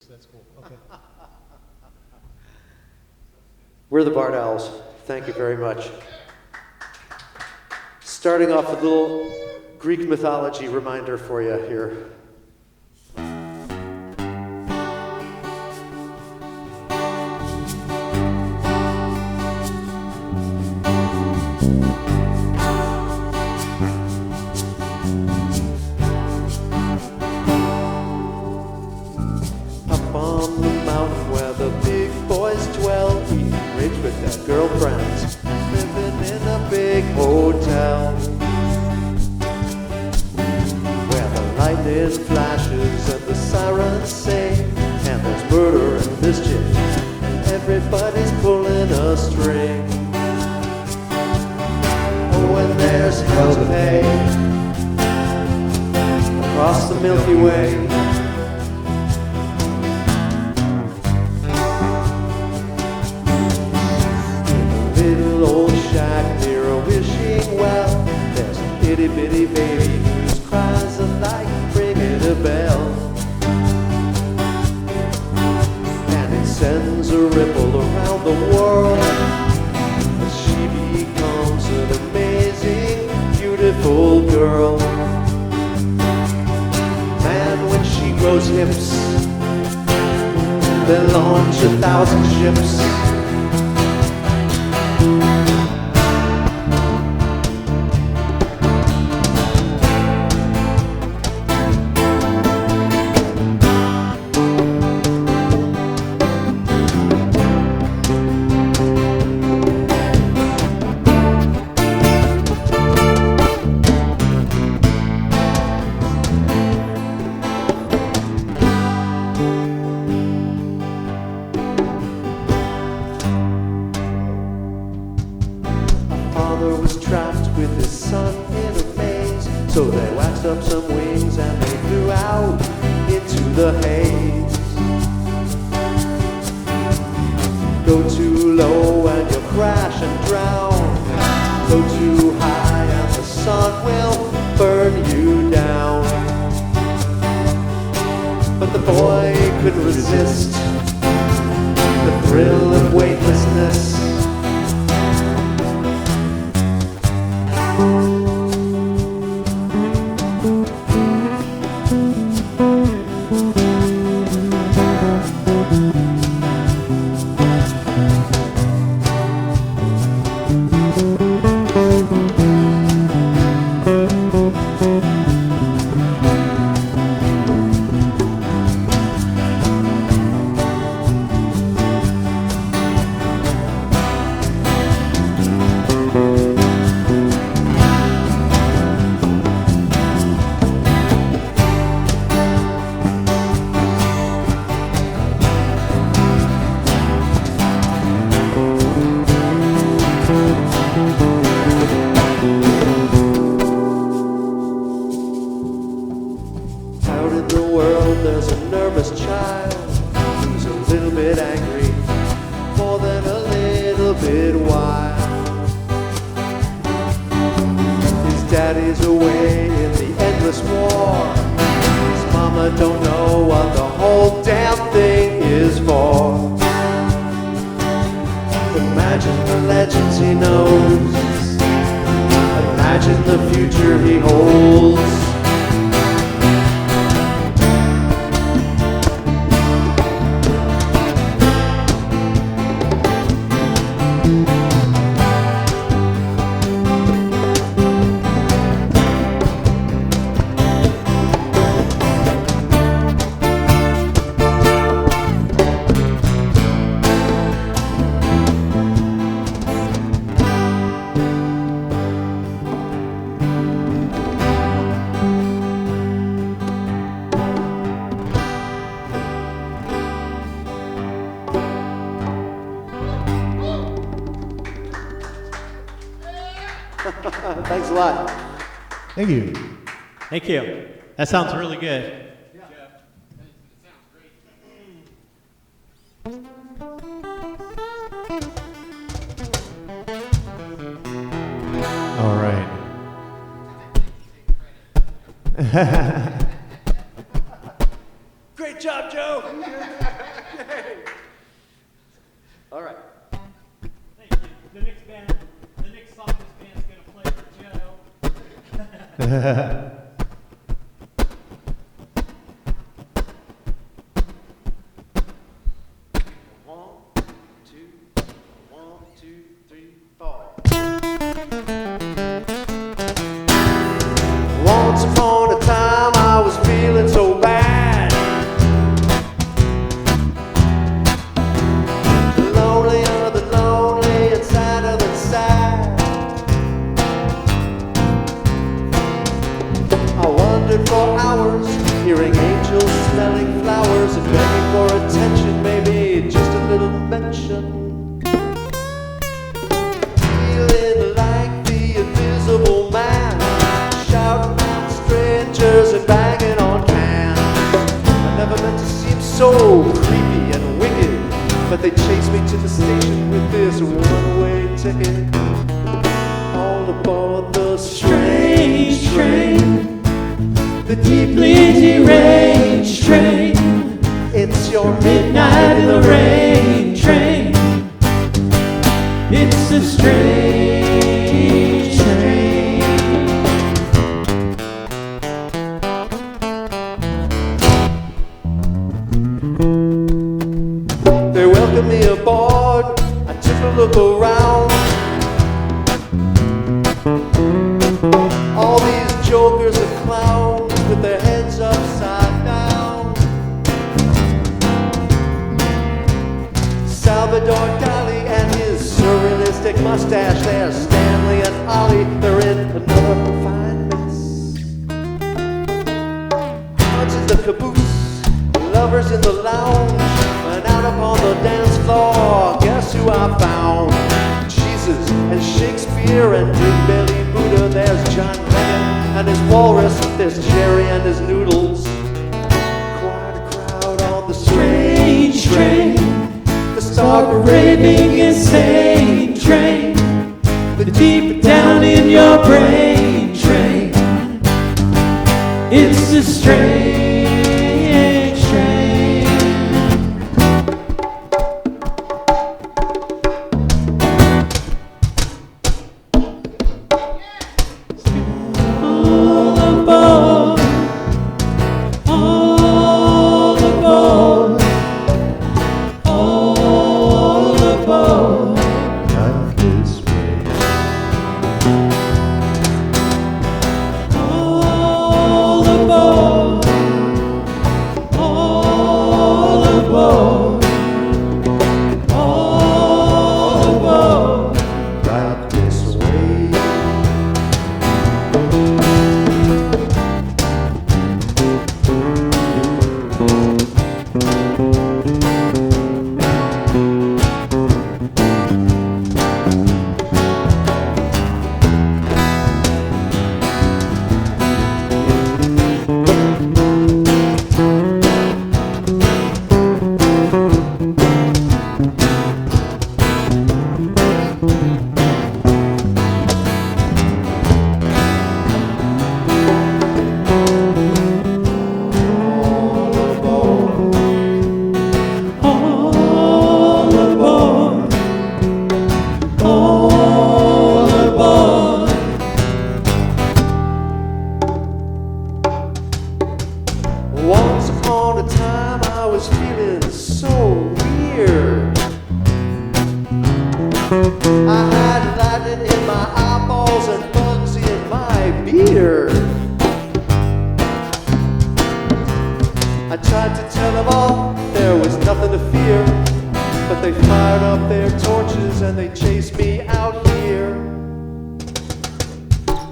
That's cool. Okay. We're the Barn Owls. Thank you very much. Starting off with a little Greek mythology reminder for you here. Up on the mountain where the big boys dwell, eating grapes with their girlfriends, living in a big hotel, where the lightning flashes and the sirens sing, and there's murder and mischief, and everybody's pulling a string. Oh, and there's hell to pay across the Milky Way. Near a wishing well, there's a itty bitty baby whose cries are like ringing a bell, and it sends a ripple around the world as she becomes an amazing, beautiful girl. Man, when she grows hips, they launch 1,000 ships. Was trapped with his son in a maze, so they waxed up some wings and they flew out into the haze. Go too low and you'll crash and drown. Go too high and the sun will burn you down. But the boy couldn't resist the thrill of weightlessness. There's a nervous child who's a little bit angry, more than a little bit wild. His daddy's away in the endless war. His mama don't know what the whole damn thing is for. Imagine the legends he knows. Imagine the future he holds. Thanks a lot. Thank you. Thank you. That sounds really good. Yeah. All right. Great job, Joe. Once upon a time I was feeling so bad, lonelier than lonely and sadder than sad. I wandered for hours, hearing angels, smelling flowers, and begging for attention, maybe just a little mention. Feeling like the invisible man, shouting at strangers and banging on cans. I never meant to seem so creepy and wicked, but they chased me to the station with this one-way ticket. All aboard the strange train, the deeply deranged train. It's your midnight in the rain train. It's a strange train. They welcomed me aboard. I took a look around. All these jokers and clowns with their heads upside down. Salvador Dali and his surrealistic mustache. There's Stanley and Ollie. They're in another fine mess. Hearts in the caboose, lovers in the lounge, and out upon the dance floor. Guess who I found? Jesus and Shakespeare and Big Belly Buddha. There's John Lennon and his walrus. There's Jerry and his noodles. Quite a crowd on the strange train, the stark raving insane train, the deep down in your brain train. It's a strange train. All aboard, all aboard, all aboard. Not this way. All aboard, all aboard, all aboard. Right this way. All aboard, all aboard. Once upon a time I was feeling so weird. I had lightning in my eyeballs and bugs in my beard. I tried to tell them all there was nothing to fear, but they fired up their torches and they chased me out here.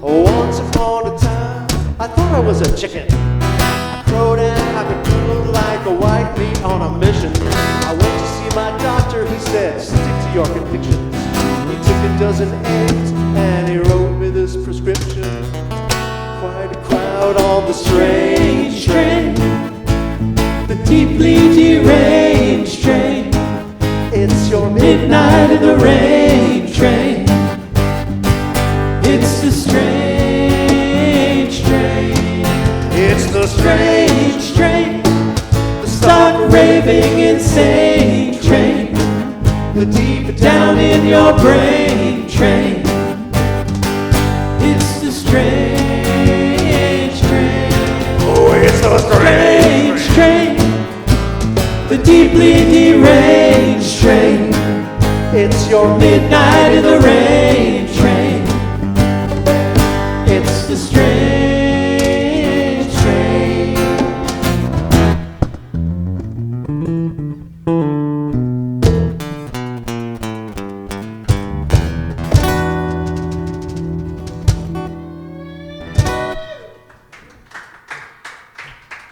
Once upon a time, I thought I was a chicken. I crowed and I could doodle like a white meat on a mission. I went to see my doctor, he said, stick to your convictions. He took a dozen eggs and he wrote me this prescription. Quite a crowd on the strange train, the deeply deranged train. It's your midnight in the rain train. It's the strange train. It's the strange train, the stark raving insane train, the deep down in your brain train. It's the strange the deeply deranged train. It's your Midnight in the rain train. It's the strange train.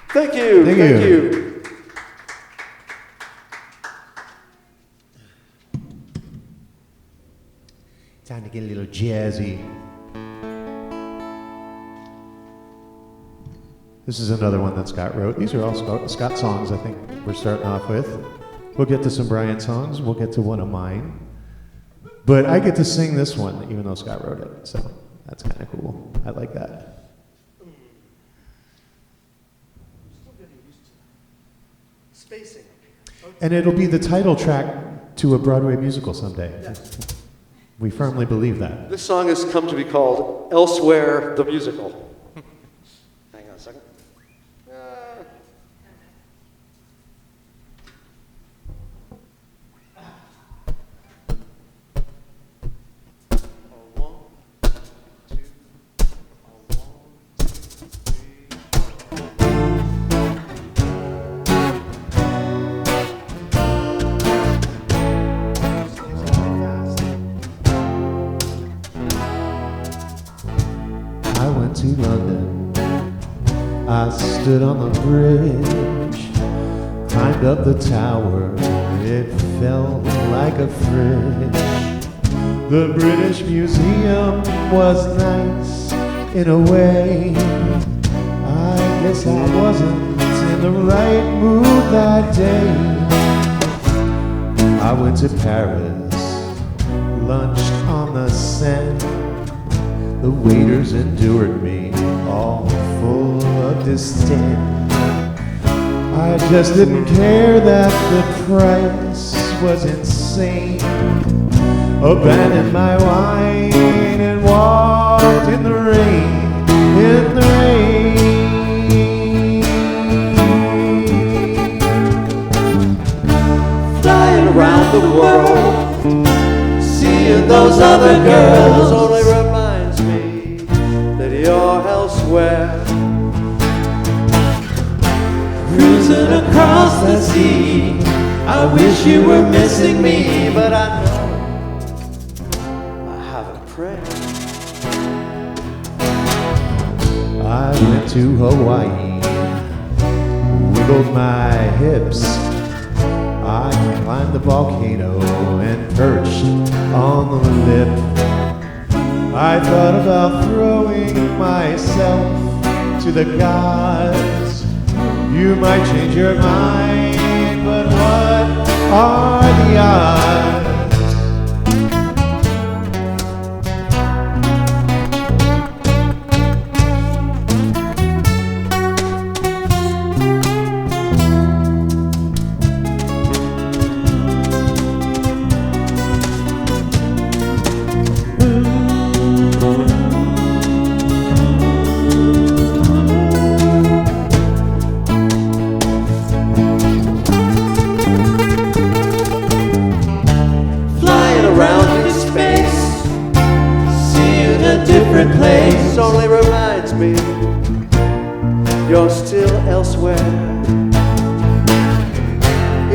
Thank you. Thank Thank you. you. Time to get a little jazzy. This is another one that Scott wrote. These are all Scott songs I think we're starting off with. We'll get to some Brian songs. We'll get to one of mine. But I get to sing this one even though Scott wrote it. So that's kind of cool. I like that. Spacing. And it'll be the title track to a Broadway musical someday. Yes. We firmly believe that. This song has come to be called Elsewhere the Musical. Hang on a second. I went to London, I stood on the bridge, climbed up the tower, it felt like a fridge. The British Museum was nice in a way. I guess I wasn't in the right mood that day. I went to Paris, lunched on the Seine. The waiters endured me, all full of disdain. I just didn't care that the price was insane. Abandoned my wine and walked in the rain, in the rain. Flying around the world, seeing those other girls only reminds me that you're elsewhere. Cruising across the sea, I wish you were missing me, But I know I have a prayer. I went to Hawaii, wiggled my hips. I climbed the volcano and perched on the lip. I thought about throwing myself to the gods. You might change your mind, but what are the odds? Flying around in space, seeing a different place. this only reminds me you're still elsewhere.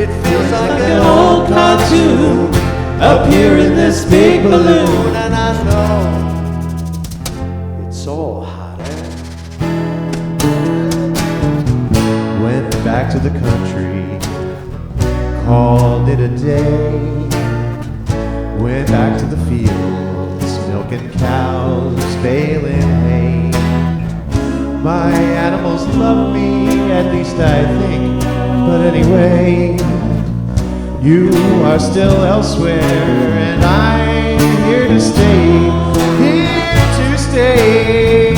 It feels like An old cartoon up here in this big balloon. and I know it's all hot air. Went back to the country, called it a day. Went back to the fields, milking cows, baling hay. My animals love me, at least I think. But anyway, you are still elsewhere, and I'm here to stay, here to stay.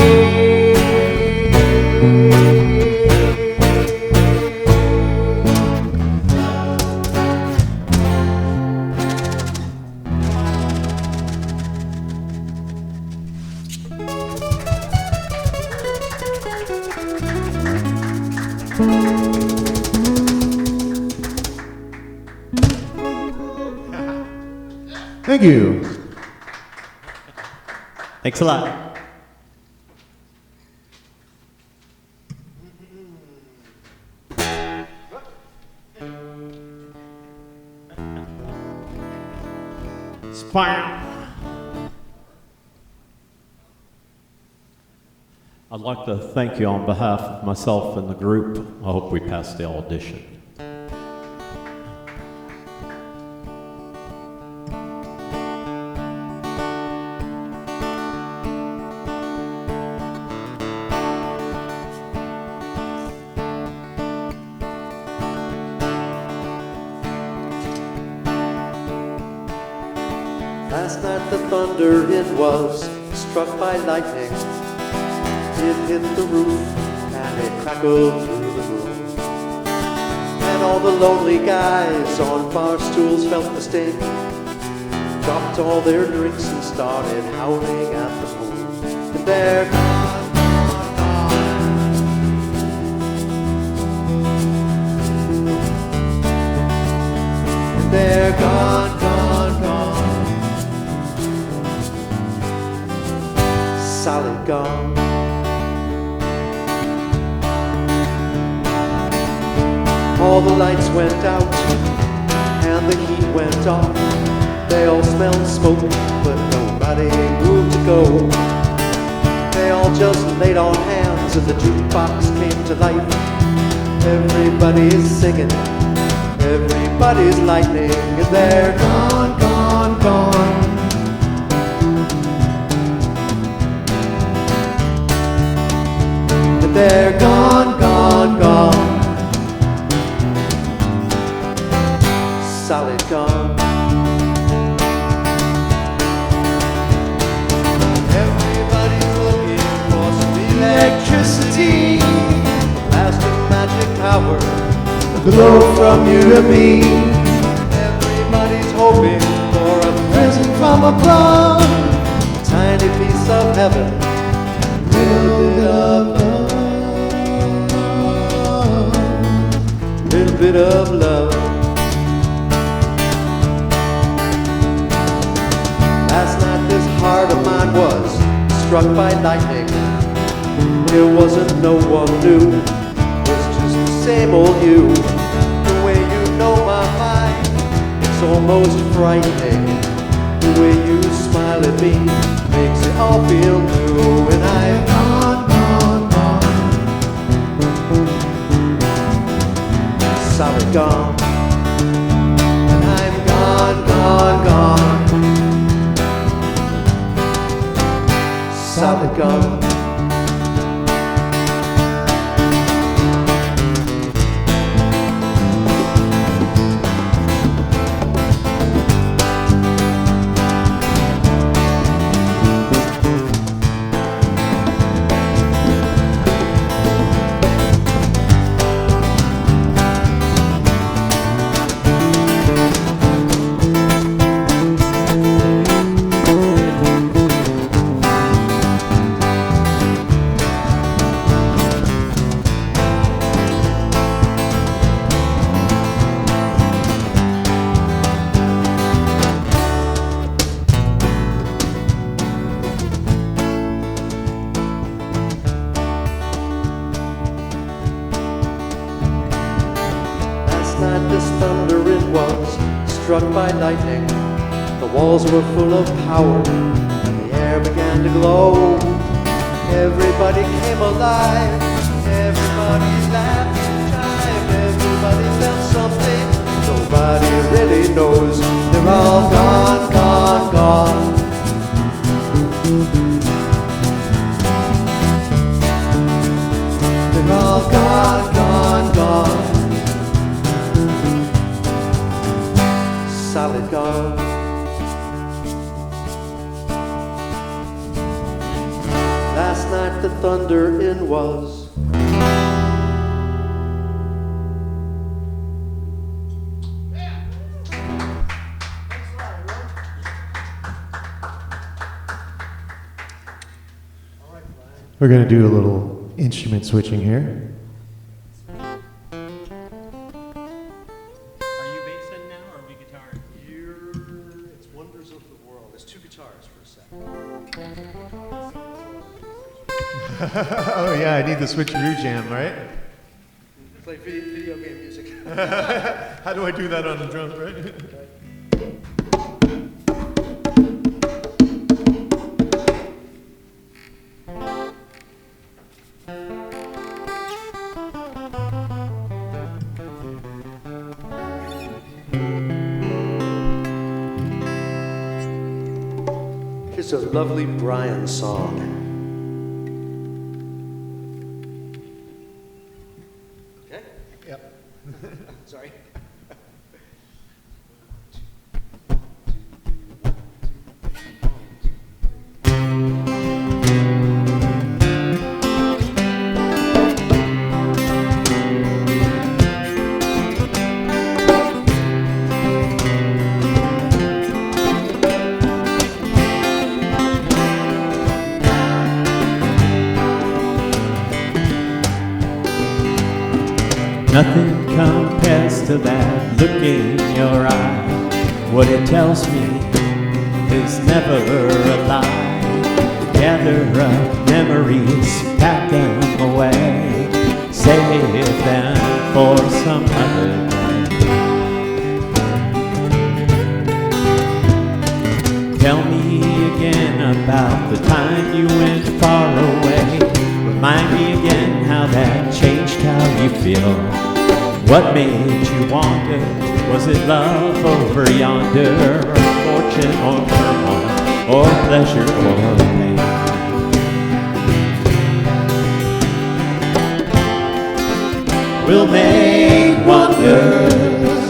Thank you. Thanks a lot. Spam. I'd like to thank you on behalf of myself and the group. I hope we pass the audition. Last night the thunder, it was struck by lightning. It hit the roof and it crackled through the moon. And all the lonely guys on bar stools felt the sting, dropped all their drinks and started howling at the moon. And they're gone, gone, gone. And they're gone, gone, gone. Solid gone. All the lights went out and the heat went off. They all smelled smoke, but nobody moved to go. They all just laid on hands and the jukebox came to life. Everybody's singing, everybody's lightning, and they're gone, gone, gone. And they're gone, gone, gone. Solid gone. Everybody's looking for some electricity, lasting magic power, the glow from you to me. Everybody's hoping for a present from above, a tiny piece of heaven, a little bit of love, a little bit of love. Last night this heart of mine was struck by lightning. It wasn't no one new, it was just the same old you. The way you know my mind, it's almost frightening. The way you smile at me makes it all feel new. And I'm gone, gone, gone. Solid gone. And I'm gone, gone, gone. Solid gone. This thunder it was struck by lightning. The walls were full of power and the air began to glow. Everybody came alive, everybody laughed and jived, everybody felt something nobody really knows. They're all gone, gone, gone. They're all gone, gone, gone. Solid gone. Last night the thunder in was We're going to do a little instrument switching here. Are you bass in now or are we guitar? It's Wonders of Oh yeah, I need the switcheroo jam, right? Play video game music. How do I do that on the drums, right? Here's a lovely Brian song. Okay? Yep. Sorry. Nothing compares to that look in your eye. What it tells me is never a lie. Gather up memories, pack them away, save them for some other day. Tell me again about the time you went far away. Remind me again how that changed how you feel. What made you wander? Was it love over yonder, or fortune or turmoil, or pleasure or pain? We'll make wonders.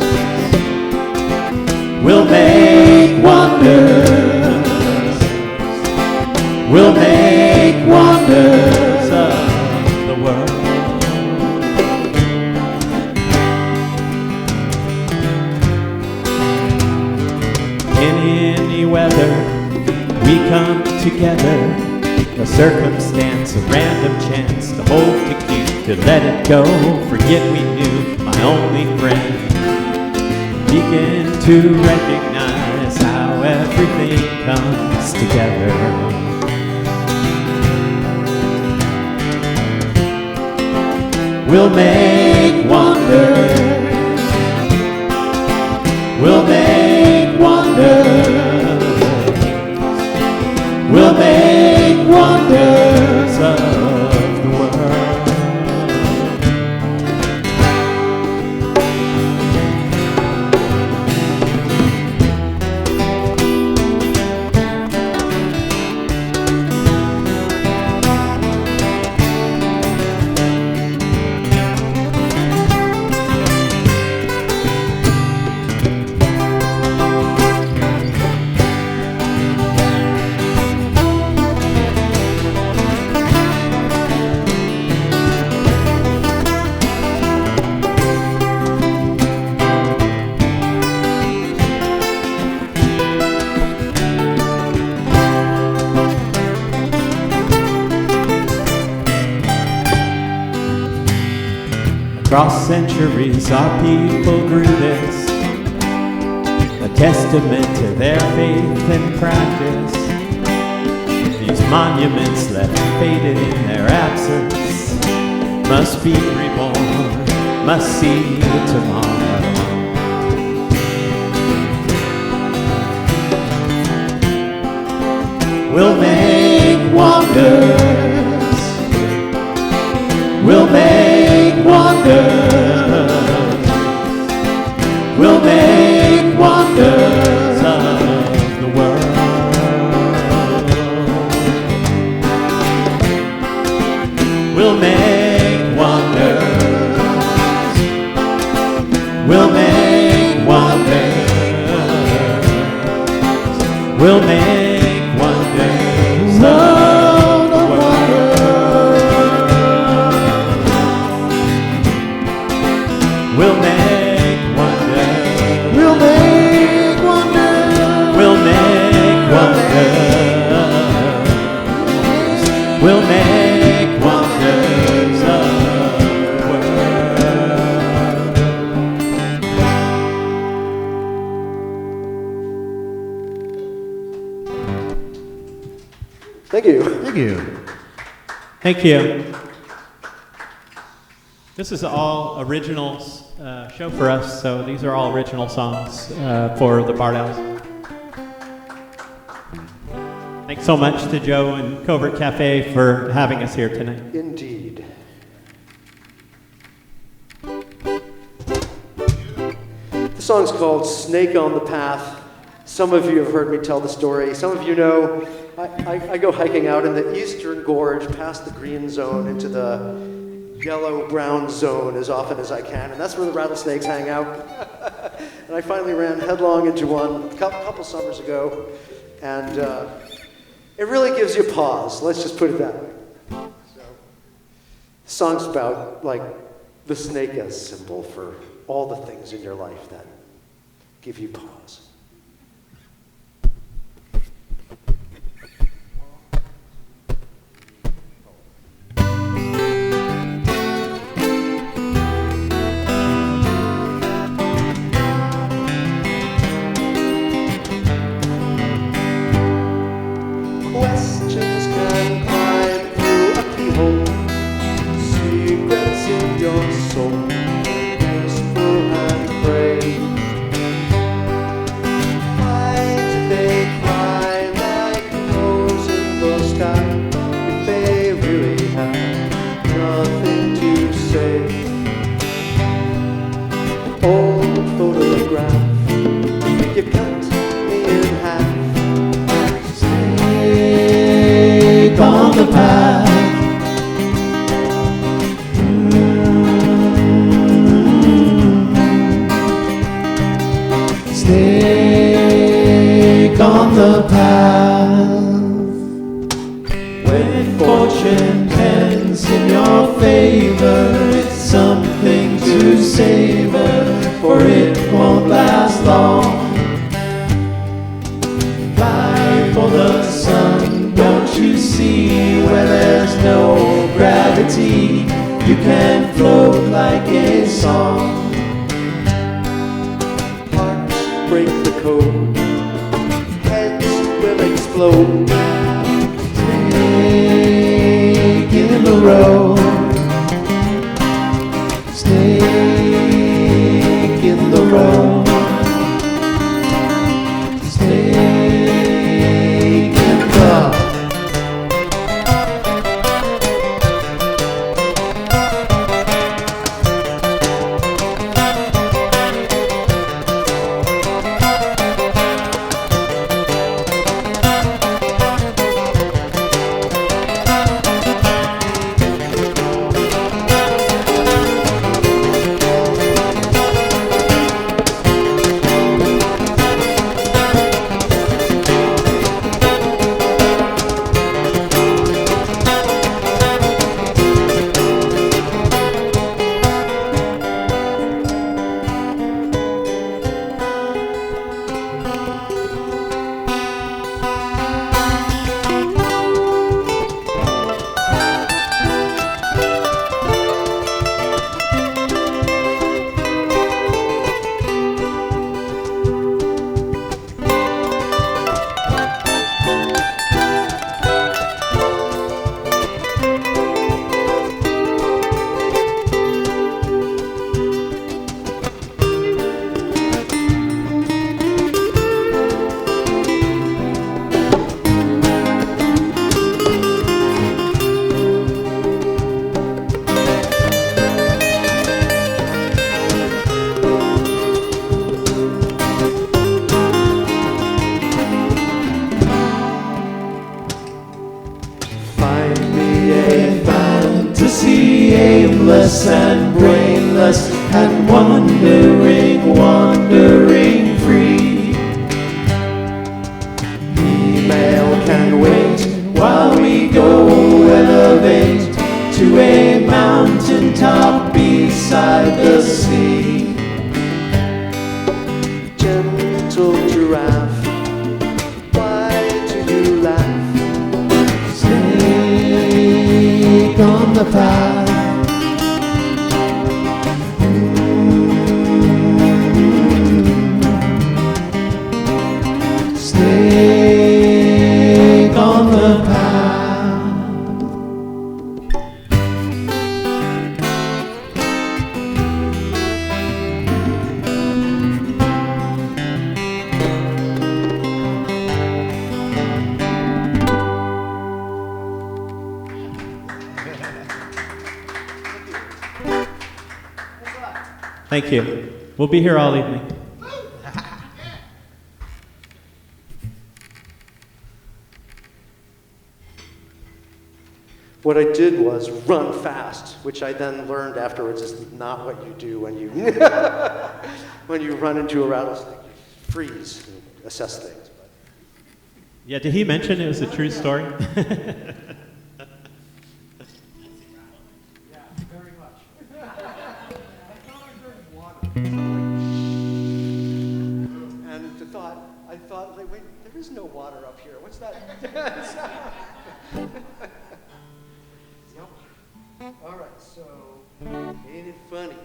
We'll make wonders. We'll make wonders of the world. In any weather, we come together. A circumstance, a random chance to hold, to keep, to let it go. Forget we knew, my only friend. Begin to recognize how everything comes together. We'll make wonders. We'll make wonders. We'll make wonders of the world. Across centuries, our people grew this, a testament to their faith and practice. These monuments left faded in their absence must be reborn, must see tomorrow. We'll make wonders. We'll make wonders. We'll make wonders of the world. We'll make wonders. We'll make wonders. We'll make wonders of the world. We'll make wonders. We'll make wonders. We'll make wonders. We'll make wonders of the world. Thank you. Thank you. Thank you. This is all original show for us, so these are all original songs for the Bard Owls. Thanks so much to Joe and Covert Cafe for having us here tonight. Indeed. The song's called Snake on the Path. Some of you have heard me tell the story. Some of you know I go hiking out in the eastern gorge past the green zone into the yellow-brown zone as often as I can, and that's where the rattlesnakes hang out. And I finally ran headlong into one a couple summers ago, and it really gives you pause. Let's just put it that way. So, the song's about, like, the snake as symbol for all the things in your life that give you pause. Questions can climb through a keyhole, secrets in your soul, whisper and pray. Why do they cry like crows in the sky if they really have nothing to say? Old photograph, you cut me in half. On the path, snake on the path. When fortune bends in your favor, it's something to savor, for it won't last long. Fly for the sun. Don't you see where there's no gravity? You can float like a song. Hearts break the code, heads will explode. Snake in the road. Snake in the road. Snake in the aimless and brainless and wandering, wandering free. Email can wait while we go elevate to a mountaintop beside the sea. Gentle giraffe, why do you laugh? Snake on the path. Snake on the path. Thank you. We'll be here all evening. What I did was run fast, which I then learned afterwards is not what you do when you when you run into a rattlesnake. You freeze and assess things. Yeah, did he mention it was a true story? I thought, like, wait, there is no water up here. What's that? All right, so ain't it funny?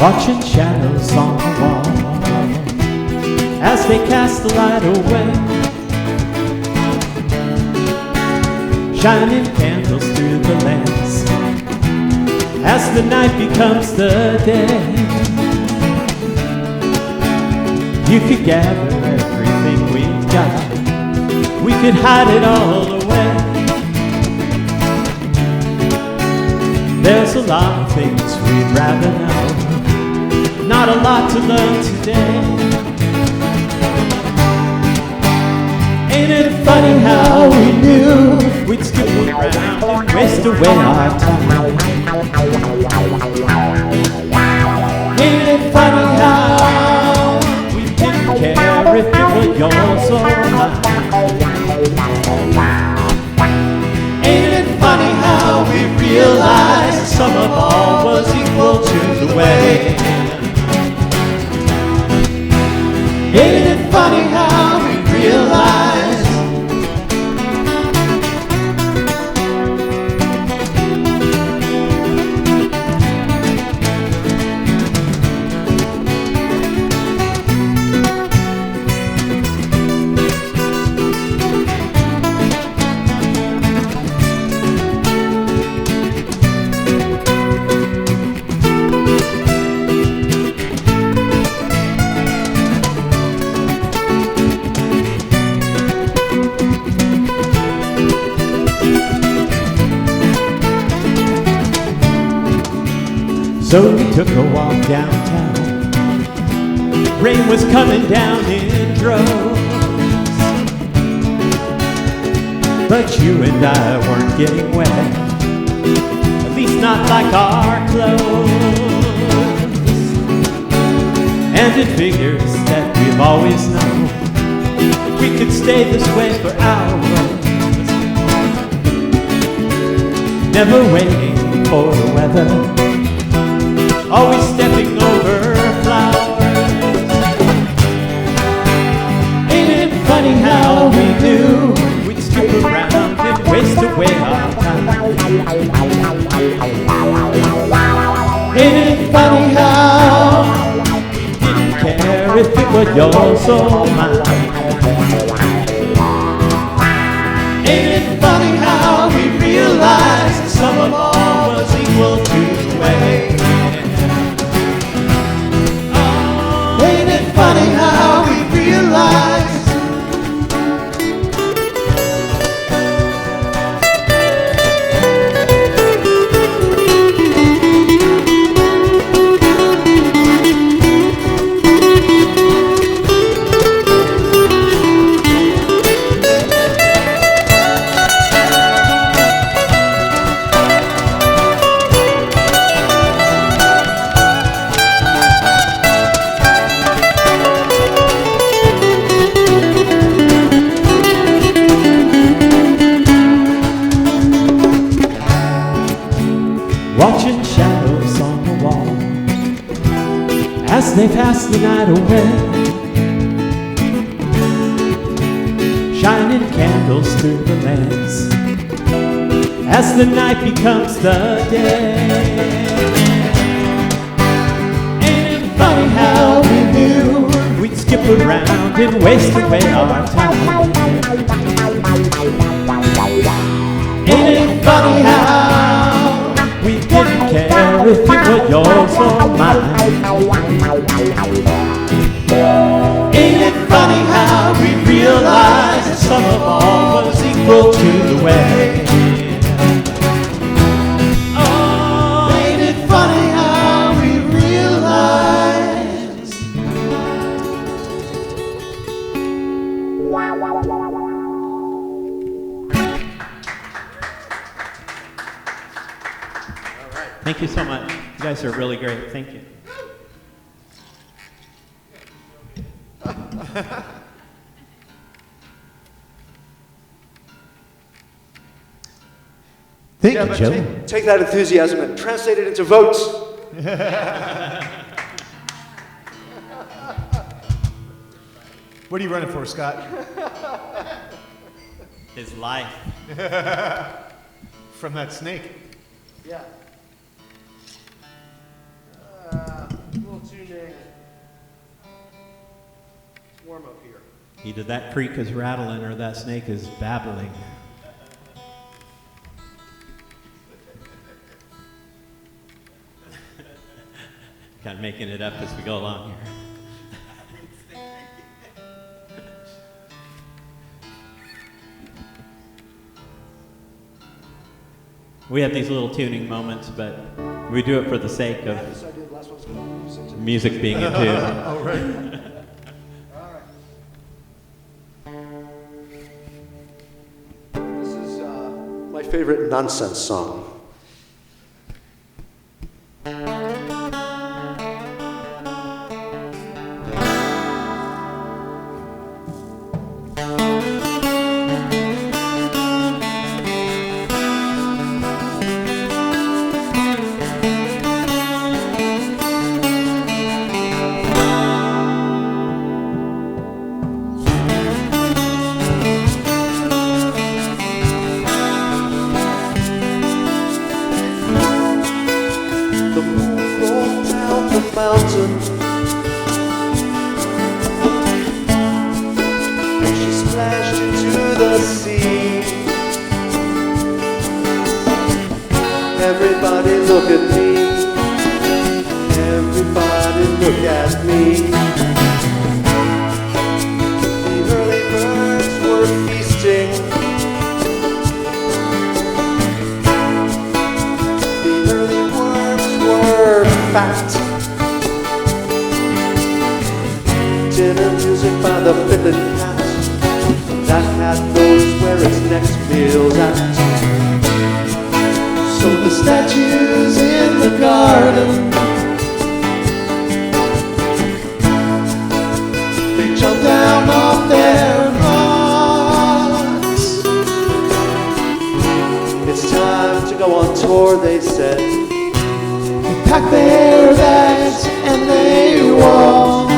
Watching shadows on the wall as they cast the light away, shining candles through the lamps as the night becomes the day. You could gather everything we've got, we could hide it all away. There's a lot of things we'd rather know, not a lot to learn today. Ain't it funny how we knew we'd skip around and waste away our time? Ain't it funny how we didn't care if it were yours or mine? Ain't it funny how we realized some of all was equal to the way? Ain't it funny how we realize So we took a walk downtown. Rain was coming down in droves, but you and I weren't getting wet, at least not like our clothes. And it figures that we've always known we could stay this way for hours, never waiting for the weather, always stepping over flowers. Ain't it funny how we knew we'd skip around and waste away our time? Ain't it funny how we didn't care if it were yours or mine? Ain't it funny how we realized that some of all was equal to the way? Ain't it funny how we realize as they pass the night away, shining candles through the lands as the night becomes the day. Ain't it funny how we knew we'd skip around and waste away our time? Ain't it funny how we didn't care if it were yours or mine? Ain't it funny how we realized that some of all was equal to the way? Oh, ain't it funny how we realized? Thank you so much. You guys are really great. Thank you. Thank Yeah, you, but Joe. take that enthusiasm and translate it into votes. What are you running for, Scott? His life. From that snake. Yeah. A little tuning. It's warm up here. Either that creek is rattling or that snake is babbling. Kind of making it up as we go along here. We have these little tuning moments, but we do it for the sake of This idea, the last one's going to be 6. music being in tune. All right. All right. This is my favorite nonsense song. The moon rolled down the mountain, and she splashed into the sea. Everybody look at me. Everybody look at me. The early birds were feasting. The early worms were fat. Dinner music by the fiddling cat. That cat knows where its next meal's at. So the statues in the garden, they jump down off their rocks. It's time to go on tour, they said. They pack their bags and they walk.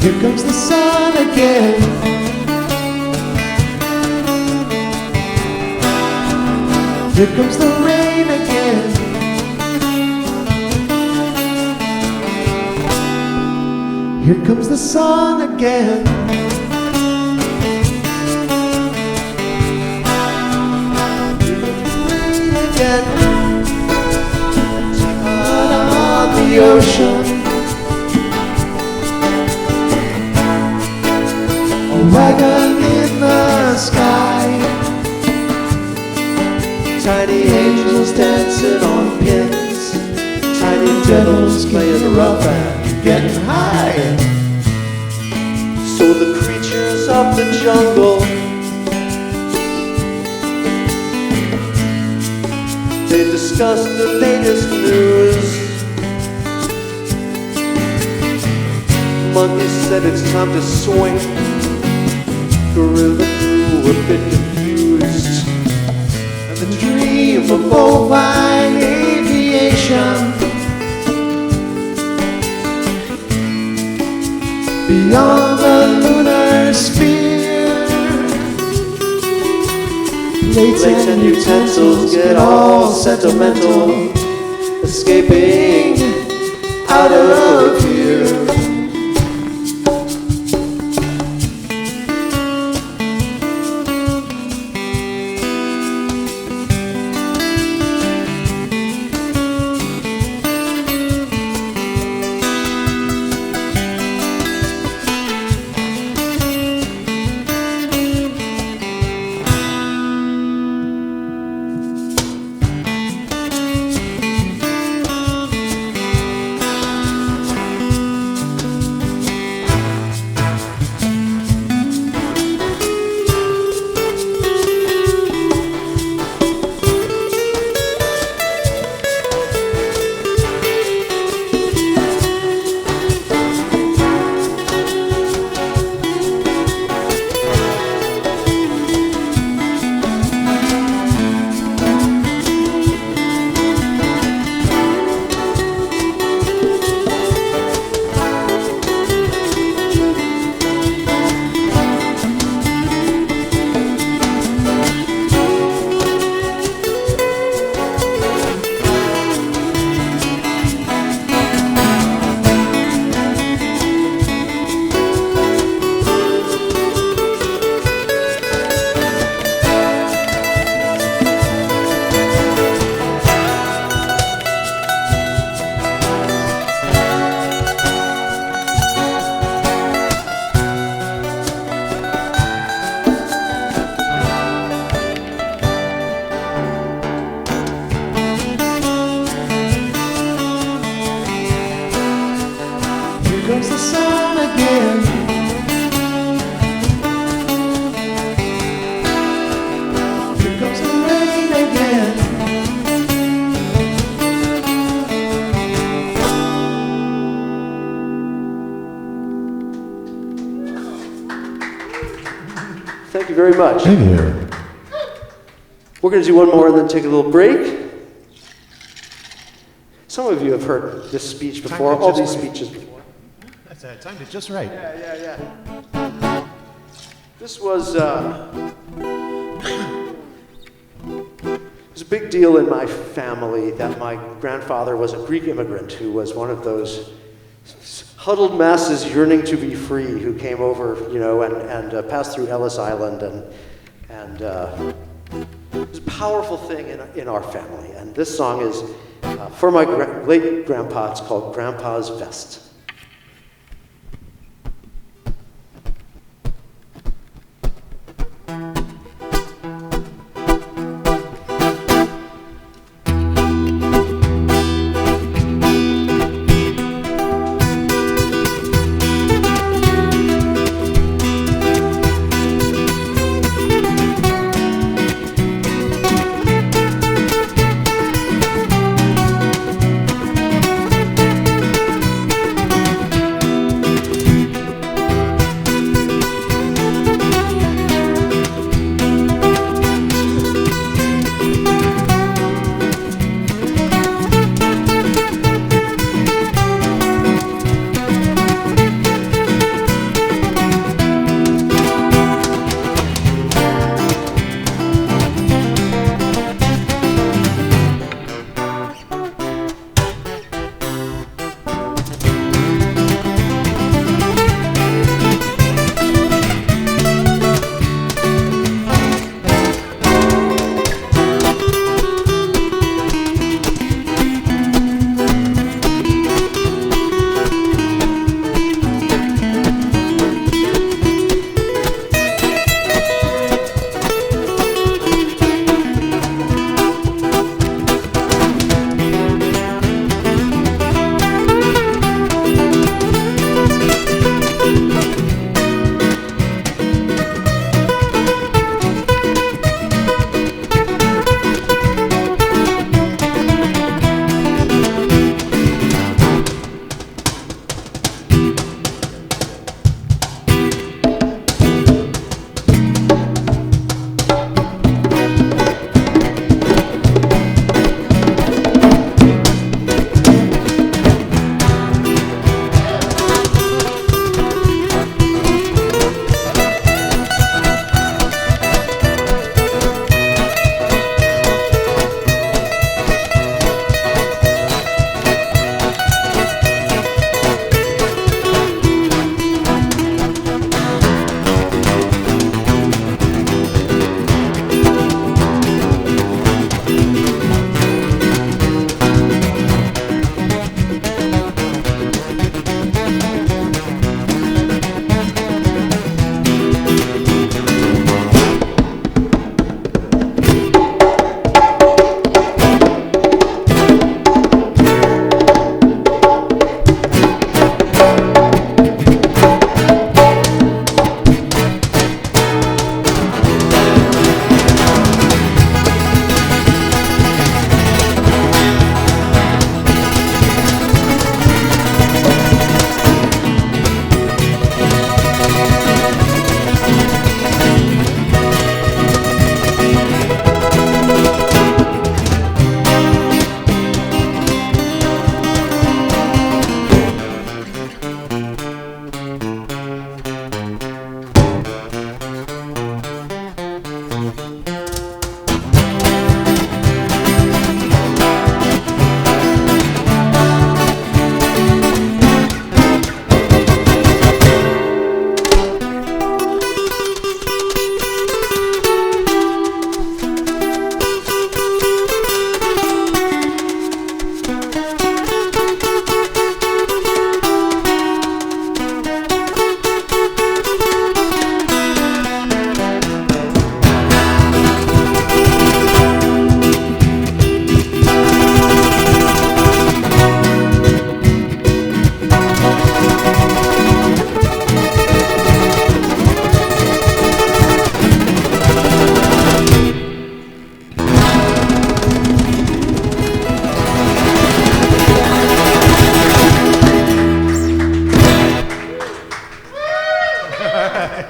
Here comes the sun again. Here comes the rain again. Here comes the sun again. Rain again. Out on the ocean. A wagon in the sky. Tiny angels dancing on pins. Tiny devils playing rough and Getting high. So the creatures of the jungle, they discuss the latest news. Monkey said it's time to swing. Gorilla grew a bit confused. bovine aviation. Beyond the lunar sphere, plates and utensils get all sentimental, escaping out of here. Comes the sun again. Here comes the rain again. Thank you very much. Thank you. We're going to do one more and then take a little break. Some of you have heard this speech before, all these speeches before. That's timed it just right. Yeah. This was a big deal in my family that my grandfather was a Greek immigrant who was one of those huddled masses yearning to be free who came over, and passed through Ellis Island, and it was a powerful thing in our family. And this song is for my late grandpa. It's called Grandpa's Vest.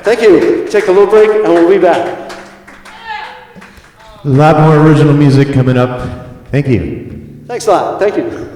Thank you. Take a little break and we'll be back. A lot more original music coming up. Thank you. Thanks a lot. Thank you.